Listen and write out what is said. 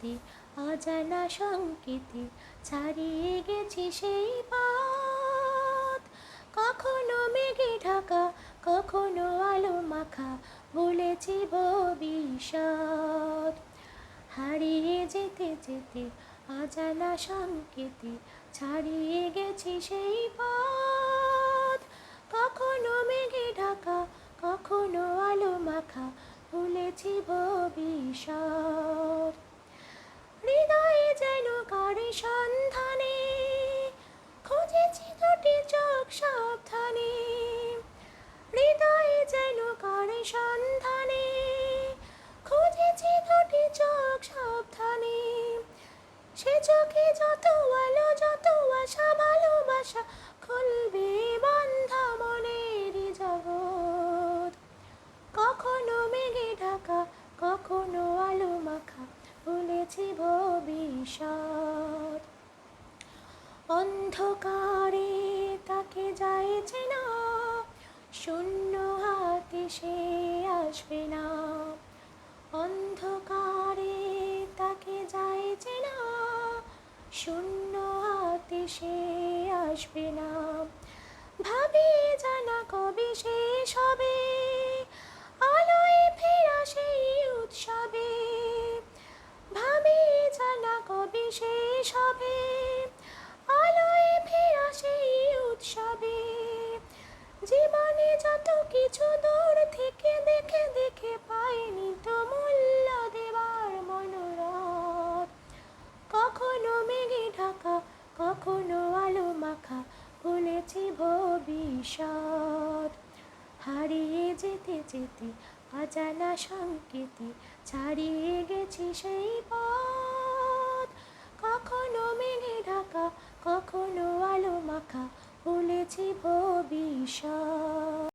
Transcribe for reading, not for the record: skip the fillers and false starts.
সংকেতে, অজানা সংকেতে ছাড়িয়ে গেছি সেই পথ। কখনো মেঘে ঢাকা, কখনো আলো মাখা, ভুলেছি ভবিষ্যৎ। হারিয়ে যেতে যেতে অজানা সংকেতে ছাড়িয়ে গেছি সেই পথ। কখনো মেঘে ঢাকা, কখনো আলো মাখা, ভুলেছি ভবিষ্যৎ। হৃদয়ে যেন কারে সন্ধানে, খুঁজেছি দুটি চোখ সাবধানে। হৃদয়ে যেন কারে সন্ধানে, খুঁজেছি দুটি চোখ সাবধানে। সে চোখে যত আলো, যত আশা, ভালোবাসা, খুলবে বন্ধা মনের জগৎ। কখনো মেঘে ঢাকা, কখনো আলো মাখা, ভুলেছি ভবিষ্যৎ। অন্ধকারে তাকে যায় চেনা, শূন্য হাতে সে আসবে না। অন্ধকারে তাকে যায় চেনা, শূন্য হাতে সে আসবে না। ভাবি জানা কবে শেষ হবে, আলোয় ফেরা সেই উৎসবে। ভাবি জানা কবে শেষ হবে, আলোয় ফেরা সেই উৎসবে। জীবনে যত কিছু দূর থেকে দেখে দেখে পাইনি তো মূল্য দেবার মনোরথ। কখনো মেঘে ঢাকা, কখনো আলো মাখা, ভুলেছি ভবিষ্যৎ। হারিয়ে যেতে যেতে অজানা সংকেতে ছাড়িয়ে গেছি সেই পথ। কখনো মেঘে ঢাকা, কখনো আলো মাখা, ভুলেছি ভবিষ্যৎ।